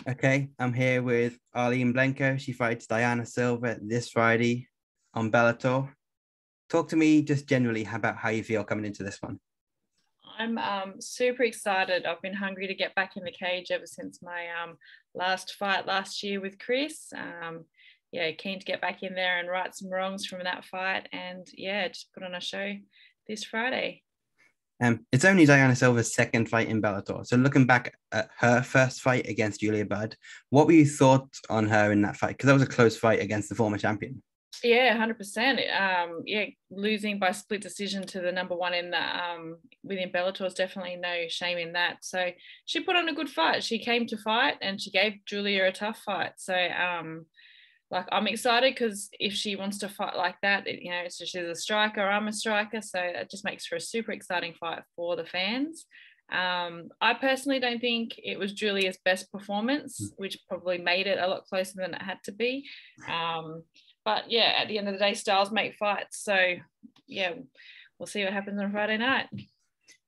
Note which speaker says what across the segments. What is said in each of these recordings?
Speaker 1: Okay, I'm here with Arlene Blencowe. She fights Dayana Silva this Friday on Bellator. Talk to me just generally about how you feel coming into this one.
Speaker 2: I'm super excited. I've been hungry to get back in the cage ever since my last fight last year with Cris. Yeah, keen to get back in there and right some wrongs from that fight, and yeah, just put on a show this Friday.
Speaker 1: It's only Dayana Silva's second fight in Bellator. So looking back at her first fight against Julia Budd, what were your thoughts on her in that fight? Because that was a close fight against the former champion.
Speaker 2: Yeah, 100%. Yeah, losing by split decision to the number one in the within Bellator is definitely no shame in that. So she put on a good fight. She came to fight and she gave Julia a tough fight. So like I'm excited because if she wants to fight like that, so she's a striker, I'm a striker, so it just makes for a super exciting fight for the fans. I personally don't think it was Julia's best performance, which probably made it a lot closer than it had to be. But yeah, at the end of the day, styles make fights. So yeah, we'll see what happens on Friday night.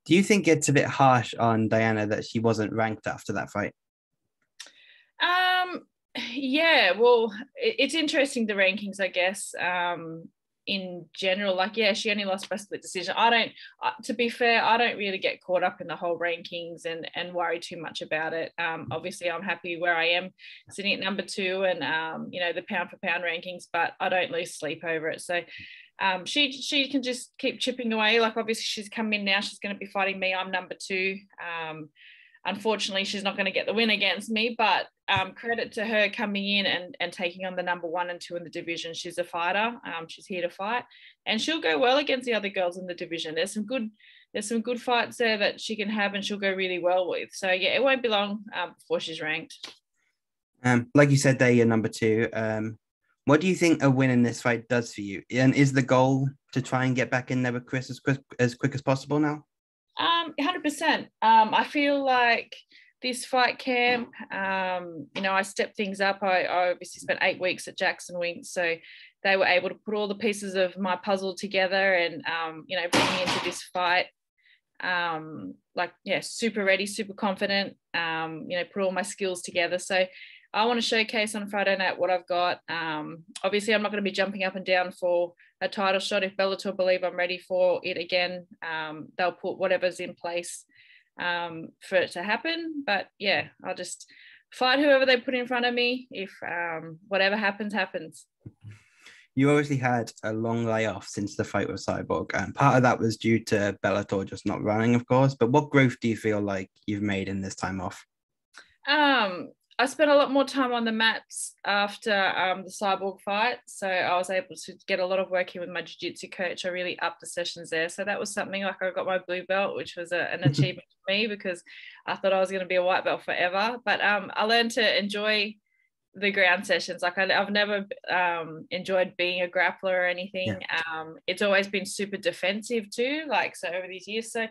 Speaker 1: Do you think it's a bit harsh on Dayana that she wasn't ranked after that fight?
Speaker 2: Yeah, well, it's interesting, the rankings, I guess, in general. Like, yeah, she only lost by split decision. To be fair, I don't really get caught up in the whole rankings and worry too much about it. Obviously, I'm happy where I am sitting at number 2 and, the pound for pound rankings, but I don't lose sleep over it. So she can just keep chipping away. Like, obviously, she's come in now. She's going to be fighting me. I'm number 2. Unfortunately, she's not going to get the win against me, but credit to her coming in and taking on the number 1 and 2 in the division. She's a fighter. She's here to fight, and she'll go well against the other girls in the division. There's some good fights there that she can have, and she'll go really well with. So yeah, it won't be long before she's ranked.
Speaker 1: Like you said, there you're number 2. What do you think a win in this fight does for you? And is the goal to try and get back in there with Cris as quick as possible now?
Speaker 2: 100%. I feel like this fight camp, I stepped things up. I obviously spent 8 weeks at Jackson Wink, so they were able to put all the pieces of my puzzle together and, bring me into this fight. Super ready, super confident, put all my skills together. So I want to showcase on Friday night what I've got. Obviously, I'm not going to be jumping up and down for a title shot. If Bellator believe I'm ready for it again, they'll put whatever's in place for it to happen. But yeah, I'll just fight whoever they put in front of me. If whatever happens, happens.
Speaker 1: You obviously had a long layoff since the fight with Cyborg, and part of that was due to Bellator just not running, of course. But what growth do you feel like you've made in this time off?
Speaker 2: I spent a lot more time on the mats after the Cyborg fight. So I was able to get a lot of work in with my jiu-jitsu coach. I really upped the sessions there. So that was something, like, I got my blue belt, which was an achievement for me because I thought I was going to be a white belt forever. But I learned to enjoy the ground sessions. Like, I've never enjoyed being a grappler or anything. Yeah. It's always been super defensive too, like, so over these years. So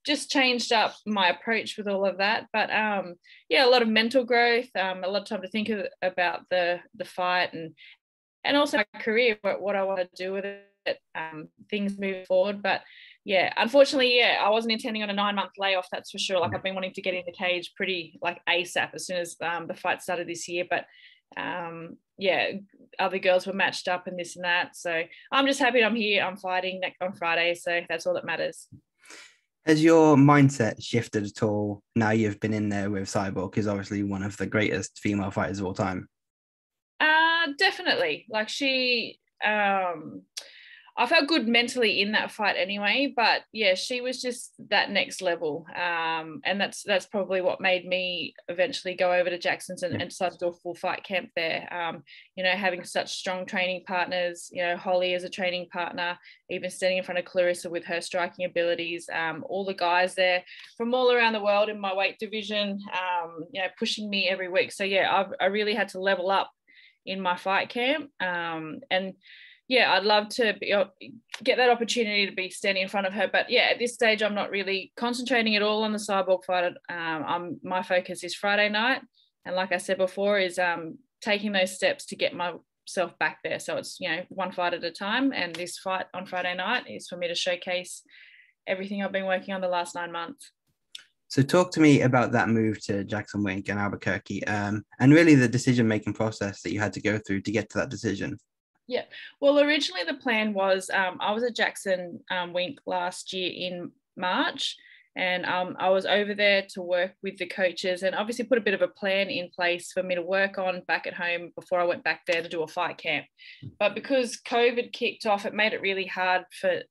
Speaker 2: just changed up my approach with all of that. But a lot of mental growth, a lot of time to think about the fight and also my career, what I want to do with it, things moving forward. But yeah, unfortunately, I wasn't intending on a 9-month layoff, that's for sure. Like, I've been wanting to get in the cage pretty like ASAP as soon as the fight started this year. But other girls were matched up and this and that. So I'm just happy I'm here, I'm fighting on Friday. So that's all that matters.
Speaker 1: Has your mindset shifted at all now you've been in there with Cyborg, who's obviously one of the greatest female fighters of all time?
Speaker 2: Definitely. Like, I felt good mentally in that fight anyway, but yeah, she was just that next level. And that's probably what made me eventually go over to Jackson's and decide to do a full fight camp there. Having such strong training partners, Holly as a training partner, even standing in front of Clarissa with her striking abilities, all the guys there from all around the world in my weight division, pushing me every week. So yeah, I really had to level up in my fight camp. I'd love to get that opportunity to be standing in front of her. But yeah, at this stage, I'm not really concentrating at all on the Cyborg fight. My focus is Friday night. And like I said before, is taking those steps to get myself back there. So it's, one fight at a time. And this fight on Friday night is for me to showcase everything I've been working on the last 9 months.
Speaker 1: So talk to me about that move to Jackson Wink and Albuquerque, and really the decision-making process that you had to go through to get to that decision.
Speaker 2: Yeah. Well, originally the plan was I was at Jackson Wink last year in March, and I was over there to work with the coaches and obviously put a bit of a plan in place for me to work on back at home before I went back there to do a fight camp. But because COVID kicked off, it made it really hard for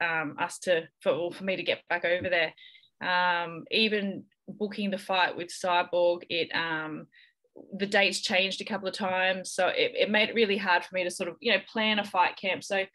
Speaker 2: for me to get back over there. Even booking the fight with Cyborg, the dates changed a couple of times, so it made it really hard for me to sort of plan a fight camp. So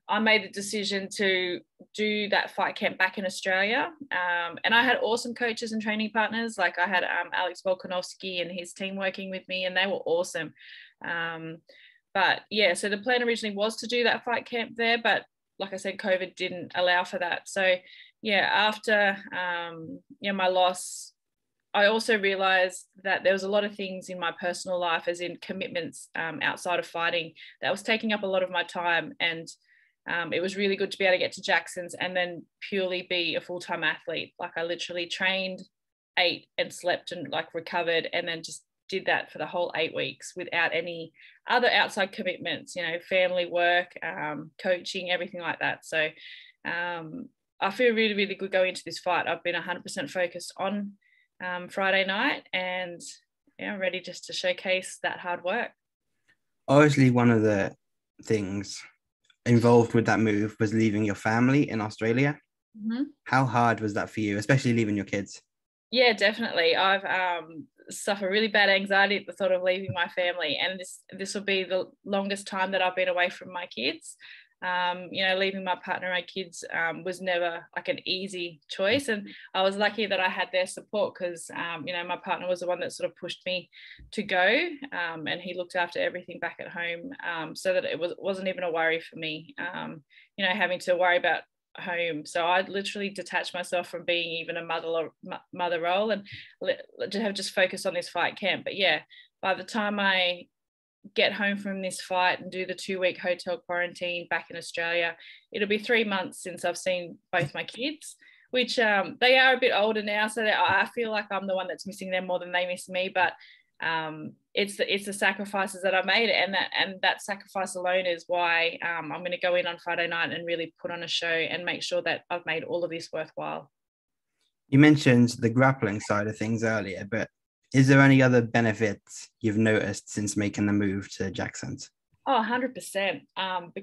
Speaker 2: I made the decision to do that fight camp back in Australia, and I had awesome coaches and training partners. Like I had Alex Volkanovski and his team working with me, and they were awesome. But yeah, so the plan originally was to do that fight camp there, but like I said, COVID didn't allow for that. So yeah, after my loss, I also realized that there was a lot of things in my personal life, as in commitments outside of fighting, that was taking up a lot of my time. And it was really good to be able to get to Jackson's and then purely be a full-time athlete. Like I literally trained, ate and slept and like recovered, and then just did that for the whole 8 weeks without any other outside commitments, family, work, coaching, everything like that. So I feel really, really good going into this fight. I've been 100% focused on Friday night, and ready just to showcase that hard work.
Speaker 1: Obviously, one of the things involved with that move was leaving your family in Australia.
Speaker 2: Mm-hmm.
Speaker 1: How hard was that for you, especially leaving your kids?
Speaker 2: Yeah, definitely. I've suffered really bad anxiety at the thought of leaving my family, and this will be the longest time that I've been away from my kids. Leaving my partner and my kids was never like an easy choice, and I was lucky that I had their support because my partner was the one that sort of pushed me to go, and he looked after everything back at home, so that it wasn't even a worry for me, having to worry about home. So I literally detached myself from being even a mother role and to have just focused on this fight camp. But yeah, by the time I get home from this fight and do the 2-week hotel quarantine back in Australia, it'll be 3 months since I've seen both my kids, which they are a bit older now, so I feel like I'm the one that's missing them more than they miss me. But it's the sacrifices that I made, and that sacrifice alone is why I'm going to go in on Friday night and really put on a show and make sure that I've made all of this worthwhile.
Speaker 1: You mentioned the grappling side of things earlier, but is there any other benefits you've noticed since making the move to Jackson's?
Speaker 2: Oh, 100%. The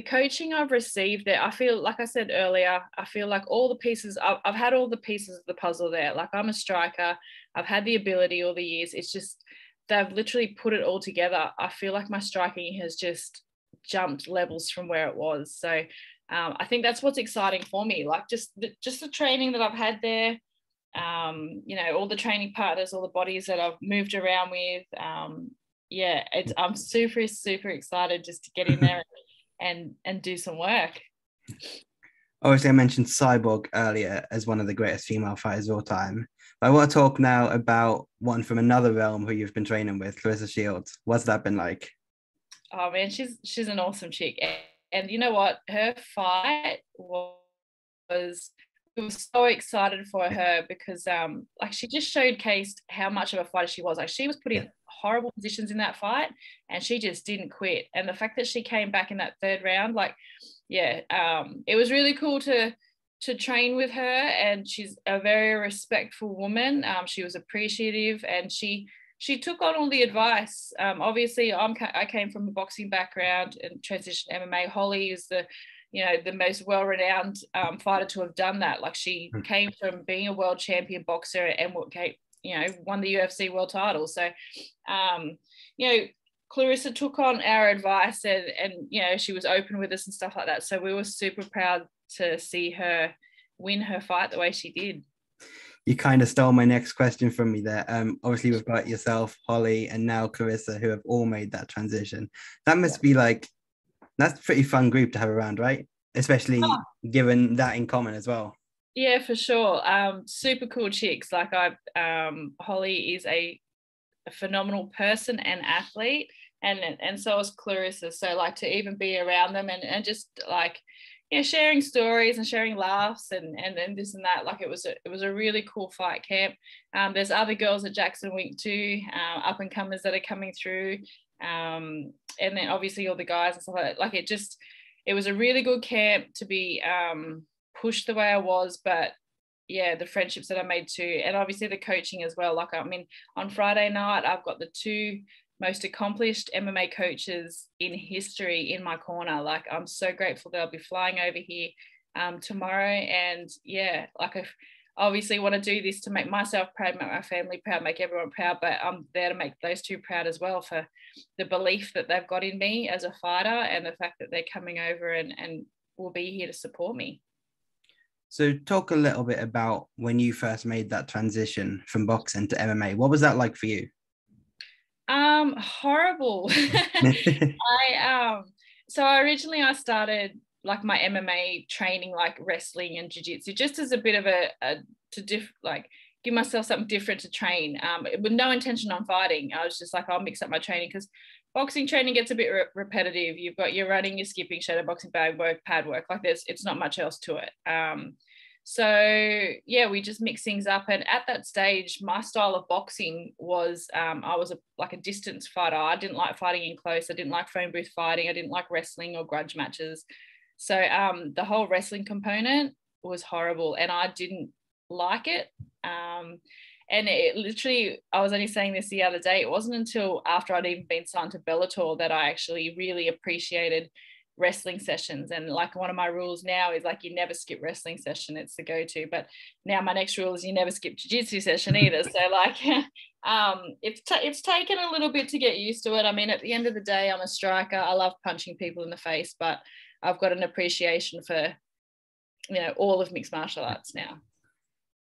Speaker 2: coaching I've received there, I feel, like I said earlier, I feel like all the pieces, I've had all the pieces of the puzzle there. Like I'm a striker, I've had the ability all the years. It's just, they've literally put it all together. I feel like my striking has just jumped levels from where it was. So I think that's what's exciting for me. Like just the training that I've had there, all the training partners, all the bodies that I've moved around with. I'm super, super excited just to get in there and do some work.
Speaker 1: Obviously, I mentioned Cyborg earlier as one of the greatest female fighters of all time. But I want to talk now about one from another realm who you've been training with, Lilias Shields. What's that been like?
Speaker 2: Oh man, she's an awesome chick. And you know what? Her fight was, we were so excited for her because she just showcased how much of a fighter she was. Like she was put in horrible positions in that fight and she just didn't quit. And the fact that she came back in that third round, it was really cool to train with her, and she's a very respectful woman. She was appreciative, and she took on all the advice. Obviously, I came from a boxing background and transitioned to MMA. Holly is the most well-renowned fighter to have done that. Like she came from being a world champion boxer and won the UFC world title. So, Clarissa took on our advice and she was open with us and stuff like that. So we were super proud to see her win her fight the way she did.
Speaker 1: You kind of stole my next question from me there. Obviously, we've got yourself, Holly, and now Clarissa, who have all made that transition. That must be that's a pretty fun group to have around, right? Especially given that in common as well.
Speaker 2: Yeah, for sure. Super cool chicks. Holly is a phenomenal person and athlete, and so is Clarissa. So to even be around them and just yeah, sharing stories and sharing laughs and this and that. Like it was a really cool fight camp. There's other girls at Jackson Wink too, up and comers that are coming through, and then obviously all the guys and stuff like that. Like it was a really good camp to be pushed the way I was, but yeah, the friendships that I made too, and obviously the coaching as well. Like I mean, on Friday night, I've got the two most accomplished MMA coaches in history in my corner. Like I'm so grateful that I'll be flying over here tomorrow, and yeah, like I obviously want to do this to make myself proud, make my family proud, make everyone proud, but I'm there to make those two proud as well for the belief that they've got in me as a fighter and the fact that they're coming over and will be here to support me.
Speaker 1: So talk a little bit about when you first made that transition from boxing to MMA. What was that like for you?
Speaker 2: Horrible. So originally I started like my MMA training, like wrestling and jiu-jitsu, just as a bit of like give myself something different to train, with no intention on fighting. I was just like, I'll mix up my training because boxing training gets a bit repetitive. You've got your running, your skipping, shadow boxing, bag work, pad work. Like it's not much else to it. So yeah, we just mix things up. And at that stage, my style of boxing was I was like a distance fighter. I didn't like fighting in close. I didn't like phone booth fighting. I didn't like wrestling or grudge matches. So the whole wrestling component was horrible, and I didn't like it. And it literally, I was only saying this the other day, it wasn't until after I'd even been signed to Bellator that I actually really appreciated wrestling sessions. And like one of my rules now is like you never skip wrestling session, it's the go-to. But now my next rule is you never skip jiu-jitsu session either. So like it's taken a little bit to get used to it. I mean, at the end of the day, I'm a striker. I love punching people in the face, but I've got an appreciation for, you know, all of mixed martial arts now.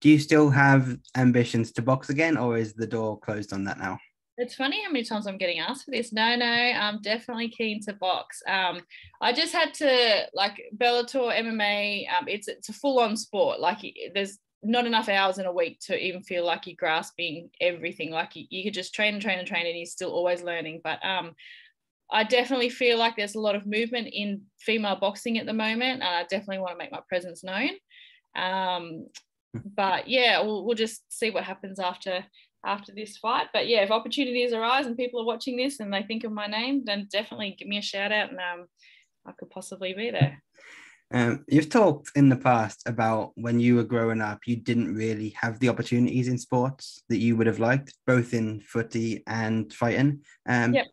Speaker 1: Do you still have ambitions to box again, or is the door closed on that now?
Speaker 2: It's funny how many times I'm getting asked for this. No, I'm definitely keen to box. I just had to, like, Bellator, MMA, it's a full-on sport. Like, there's not enough hours in a week to even feel like you're grasping everything. Like, you could just train, and you're still always learning. But I definitely feel like there's a lot of movement in female boxing at the moment, and I definitely want to make my presence known. But yeah, we'll just see what happens after this fight. But yeah, if opportunities arise and people are watching this and they think of my name, then definitely give me a shout out, and I could possibly be there.
Speaker 1: You've talked in the past about when you were growing up, you didn't really have the opportunities in sports that you would have liked, both in footy and fighting.
Speaker 2: Yep.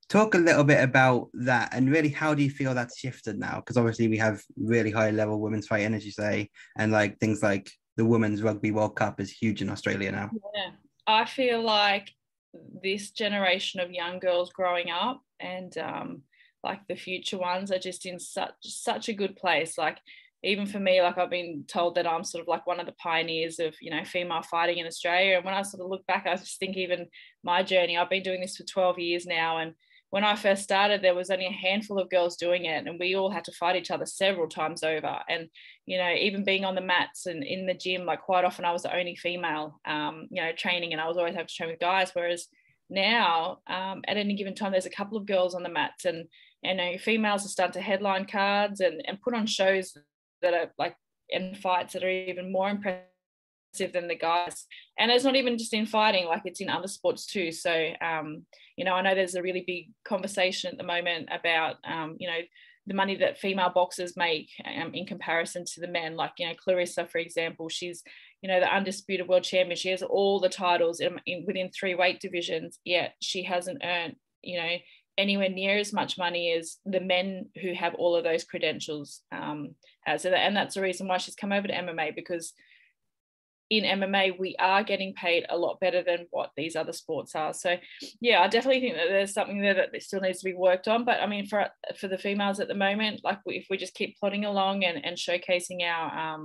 Speaker 1: Talk a little bit about that, and really how do you feel that's shifted now? Because obviously we have really high level women's fighting, as you say, and like things like the Women's Rugby World Cup is huge in Australia now.
Speaker 2: Yeah, I feel like this generation of young girls growing up and like the future ones are just in such a good place. Like even for me, like I've been told that I'm sort of like one of the pioneers of, you know, female fighting in Australia. And when I sort of look back, I just think even my journey, I've been doing this for 12 years now. And when I first started, there was only a handful of girls doing it, and we all had to fight each other several times over. And, you know, even being on the mats and in the gym, like quite often I was the only female, you know, training, and I was always having to train with guys. Whereas now, at any given time, there's a couple of girls on the mats, and you know, females are starting to headline cards and put on shows that are like, and fights that are even more impressive than the guys. And it's not even just in fighting, like it's in other sports too. So you know, I know there's a really big conversation at the moment about you know, the money that female boxers make in comparison to the men. Like, you know, Clarissa, for example, she's, you know, the undisputed world champion. She has all the titles within 3 weight divisions, yet she hasn't earned, you know, anywhere near as much money as the men who have all of those credentials. And that's the reason why she's come over to MMA, because in MMA, we are getting paid a lot better than what these other sports are. So yeah, I definitely think that there's something there that still needs to be worked on. But I mean, for the females at the moment, like if we just keep plodding along and showcasing our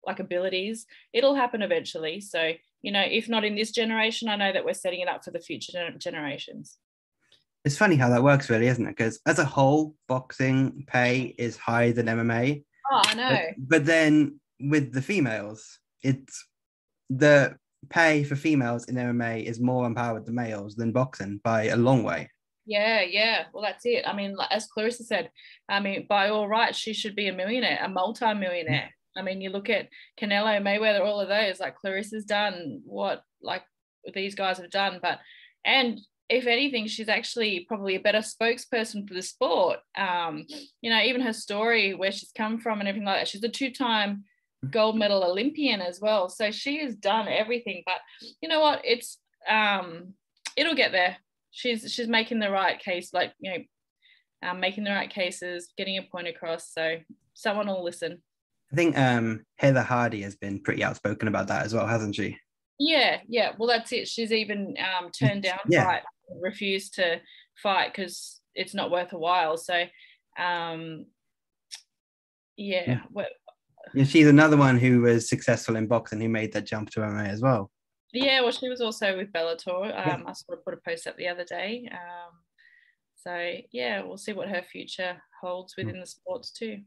Speaker 2: like abilities, it'll happen eventually. So, you know, if not in this generation, I know that we're setting it up for the future generations.
Speaker 1: It's funny how that works, really, isn't it? Because as a whole, boxing pay is higher than MMA.
Speaker 2: Oh, I know.
Speaker 1: But then with the females, it's the pay for females in MMA is more empowered than males than boxing by a long way.
Speaker 2: Yeah. Well, that's it. I mean, like, as Clarissa said, I mean, by all rights, she should be a millionaire, a multi-millionaire. I mean, you look at Canelo, Mayweather, all of those, like Clarissa's done what like these guys have done. And if anything, she's actually probably a better spokesperson for the sport. Even her story, where she's come from and everything like that. She's a 2-time gold medal Olympian as well. So she has done everything. But you know what? It'll get there. She's making the right case, making the right cases, getting a point across. So someone will listen.
Speaker 1: I think Heather Hardy has been pretty outspoken about that as well, hasn't she?
Speaker 2: Yeah. Well, that's it. She's even turned down fight, refused to fight because it's not worth a while. So,
Speaker 1: she's another one who was successful in boxing, who made that jump to MMA as well.
Speaker 2: Yeah, well, she was also with Bellator. I sort of put a post up the other day. We'll see what her future holds within the sports too.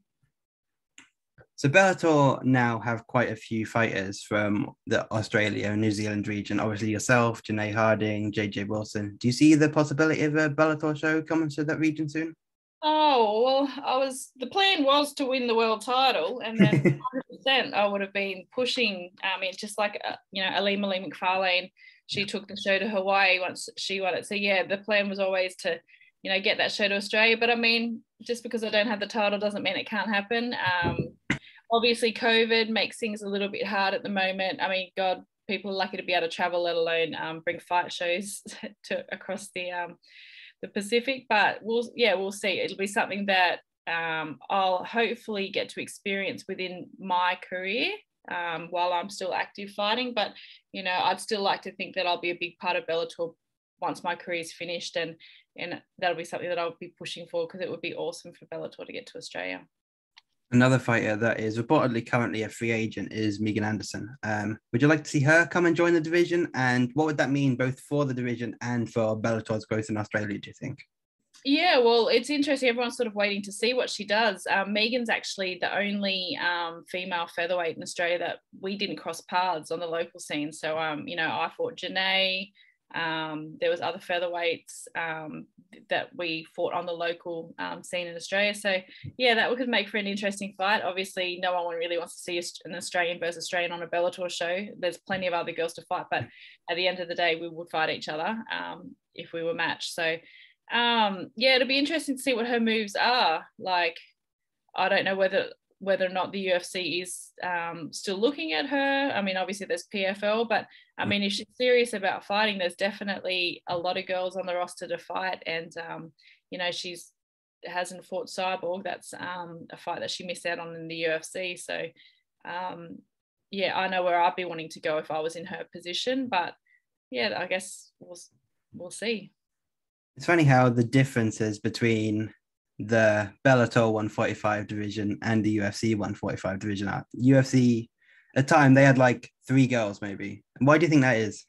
Speaker 1: So Bellator now have quite a few fighters from the Australia and New Zealand region. Obviously yourself, Janae Harding, JJ Wilson. Do you see the possibility of a Bellator show coming to that region soon?
Speaker 2: Oh, well, the plan was to win the world title, and then 100% I would have been pushing. Just like, Arlene McFarlane, she took the show to Hawaii once she won it. So yeah, the plan was always to, get that show to Australia. But I mean, just because I don't have the title doesn't mean it can't happen. Obviously COVID makes things a little bit hard at the moment. I mean, God, people are lucky to be able to travel, let alone bring fight shows across the Pacific. But we'll see. It'll be something that I'll hopefully get to experience within my career while I'm still active fighting. But I'd still like to think that I'll be a big part of Bellator once my career is finished, and that'll be something that I'll be pushing for, because it would be awesome for Bellator to get to Australia.
Speaker 1: Another fighter that is reportedly currently a free agent is Megan Anderson. Would you like to see her come and join the division? And what would that mean both for the division and for Bellator's growth in Australia, do you think?
Speaker 2: Yeah, well, it's interesting. Everyone's sort of waiting to see what she does. Megan's actually the only female featherweight in Australia that we didn't cross paths on the local scene. So, I fought Janae. There was other featherweights that we fought on the local scene in Australia. So yeah, that could make for an interesting fight. Obviously, no one really wants to see an Australian versus Australian on a Bellator show. There's plenty of other girls to fight, but at the end of the day, we would fight each other if we were matched. So it'll be interesting to see what her moves are. Like, I don't know whether or not the UFC is still looking at her. I mean, obviously there's PFL, but I mean, if she's serious about fighting, there's definitely a lot of girls on the roster to fight. And, she hasn't fought Cyborg. That's a fight that she missed out on in the UFC. So, I know where I'd be wanting to go if I was in her position. But, I guess we'll see.
Speaker 1: It's funny how the differences between the Bellator 145 division and the UFC 145 division are. UFC, at the time, they had like 3 girls maybe. Why do you think that is?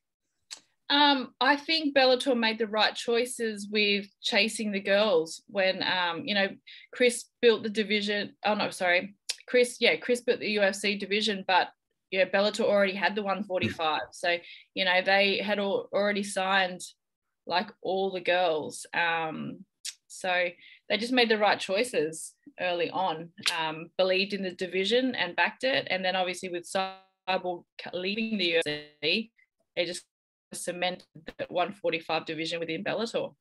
Speaker 2: I think Bellator made the right choices with chasing the girls when, Cris built the division. Oh, no, sorry. Cris built the UFC division, but Bellator already had the 145. So, they had already signed like all the girls. So they just made the right choices early on, believed in the division and backed it. And then obviously with Cyborg leaving the UFC, they just cemented the 145 division within Bellator.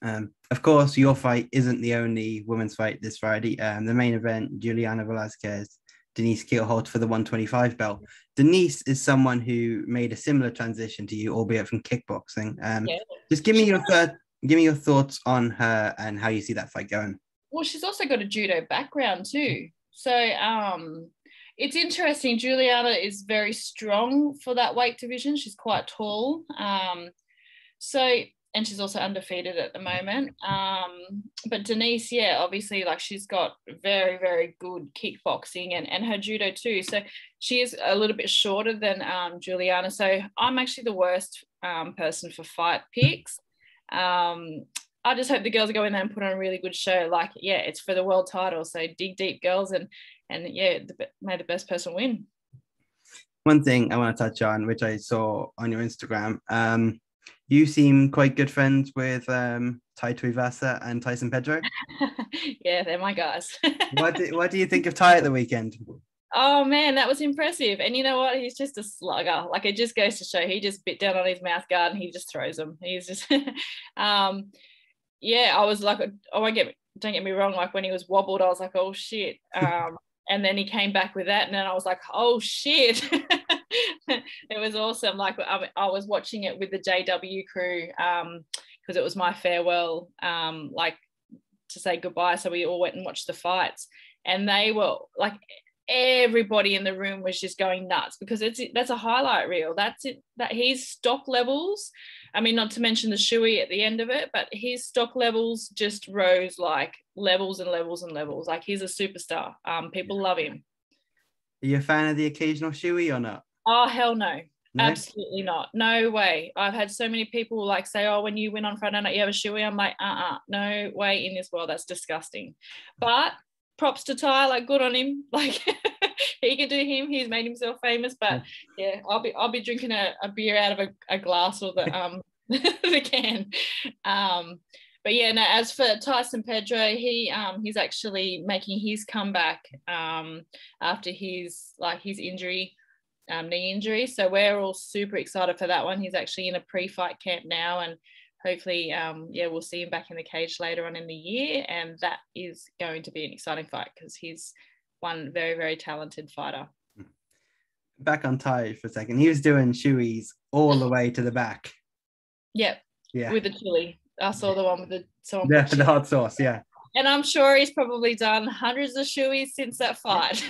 Speaker 1: Of course, your fight isn't the only women's fight this Friday. The main event, Juliana Velasquez, Denise Keelholt for the 125 belt. Denise is someone who made a similar transition to you, albeit from kickboxing. Just give me your thoughts on her and how you see that fight going.
Speaker 2: Well, she's also got a judo background too. So it's interesting. Juliana is very strong for that weight division. She's quite tall. And she's also undefeated at the moment. But Denise, obviously, like, she's got very, very good kickboxing and her judo too. So she is a little bit shorter than Juliana. So I'm actually the worst person for fight picks. I just hope the girls go in there and put on a really good show. Like, it's for the world title. So dig deep, girls, and may the best person win. One
Speaker 1: thing I want to touch on, which I saw on your Instagram, You seem quite good friends with Tai Tuivasa and Tyson Pedro.
Speaker 2: Yeah, they're my guys.
Speaker 1: What do you think of Tai at the weekend?
Speaker 2: Oh man, that was impressive. And you know what? He's just a slugger. Like, it just goes to show he just bit down on his mouth guard and he just throws them. He's just yeah, I was like, don't get me wrong, like when he was wobbled, I was like, oh shit. And then he came back with that, and then I was like, oh shit. It was awesome. Like, I was watching it with the JW crew because it was my farewell, like to say goodbye. So we all went and watched the fights, and they were like, everybody in the room was just going nuts because that's a highlight reel. That's it. That his stock levels, I mean, not to mention the Shoei at the end of it, but his stock levels just rose like levels and levels and levels. Like, he's a superstar. People love him.
Speaker 1: Are you a fan of the occasional Shoei or not?
Speaker 2: Oh, hell no.
Speaker 1: No?
Speaker 2: Absolutely not. No way. I've had so many people like say, oh, when you win on Friday night, you have a Shoei. I'm like, no way in this world. That's disgusting. But props to Tai, like, good on him. Like, he can do him. He's made himself famous. But yeah, I'll be drinking a beer out of a glass or the the can. But yeah, no, as for Tyson Pedro, he's actually making his comeback after his injury, knee injury. So we're all super excited for that one. He's actually in a pre-fight camp now, and hopefully, we'll see him back in the cage later on in the year, and that is going to be an exciting fight because he's one very, very talented fighter.
Speaker 1: Back on Tai for a second. He was doing shoeies all the way to the back.
Speaker 2: Yep.
Speaker 1: Yeah.
Speaker 2: With the chili. I saw the one with
Speaker 1: the hot sauce, yeah.
Speaker 2: And I'm sure he's probably done hundreds of shoeies since that fight.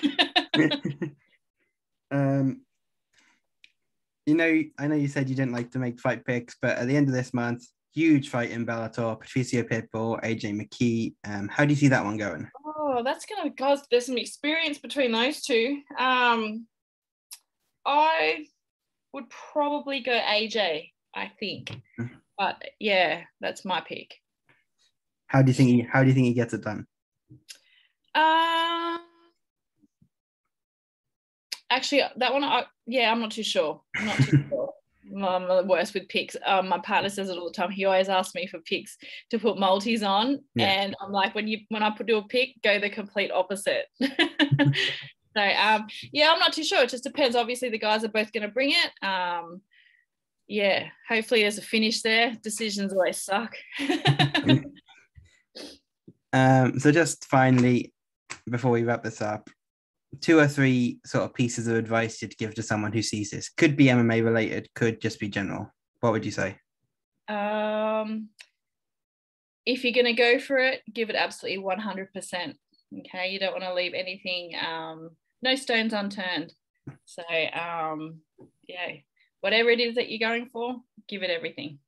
Speaker 1: You know, I know you said you didn't like to make fight picks, but at the end of this month, huge fight in Bellator, Patricio Pitbull, AJ McKee. How do you see that one going?
Speaker 2: Oh, that's going to cause there's some experience between those two. I would probably go AJ, I think. But yeah, that's my pick.
Speaker 1: How do you think he gets it done?
Speaker 2: Actually, that one, I'm not too sure. I'm not too sure. I'm the worst with picks. My partner says it all the time. He always asks me for picks to put multis on, and I'm like, when I do a pick, go the complete opposite. So I'm not too sure. It just depends. Obviously, the guys are both going to bring it. Hopefully there's a finish there. Decisions always suck.
Speaker 1: So just finally, before we wrap this up, 2 or 3 sort of pieces of advice you'd give to someone who sees this. Could be MMA related, could just be general. What would you say?
Speaker 2: If you're going to go for it, give it absolutely 100%. Okay, you don't want to leave anything, no stones unturned. So whatever it is that you're going for, give it everything.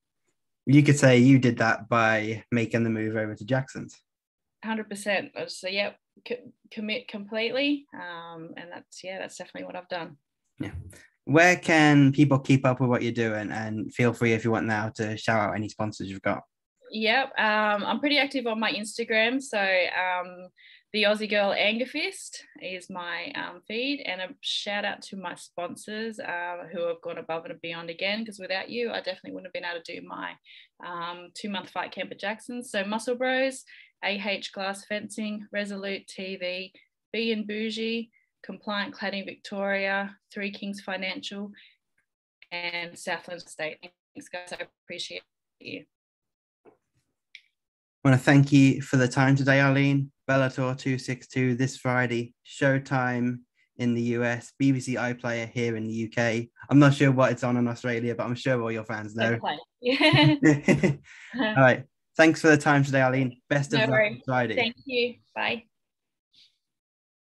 Speaker 1: You could say you did that by making the move over to Jackson's.
Speaker 2: 100%. I'd say, commit completely. And that's definitely what I've done.
Speaker 1: Yeah. Where can people keep up with what you're doing? And feel free, if you want now, to shout out any sponsors you've got.
Speaker 2: Yep. I'm pretty active on my Instagram. So the Aussie girl Angerfist is my feed, and a shout out to my sponsors who have gone above and beyond again, because without you, I definitely wouldn't have been able to do my 2-month fight camp at Jackson. So Muscle Bros, Glass Fencing, Resolute TV, B and Bougie, Compliant Cladding Victoria, 3 Kings Financial, and Southland State. Thanks, guys. I appreciate you.
Speaker 1: I want to thank you for the time today, Arlene. Bellator 262 this Friday, Showtime in the US, BBC iPlayer here in the UK. I'm not sure what it's on in Australia, but I'm sure all your fans know.
Speaker 2: Yeah.
Speaker 1: All right. Thanks for the time today, Arlene. Best of luck on Friday.
Speaker 2: Thank you. Bye.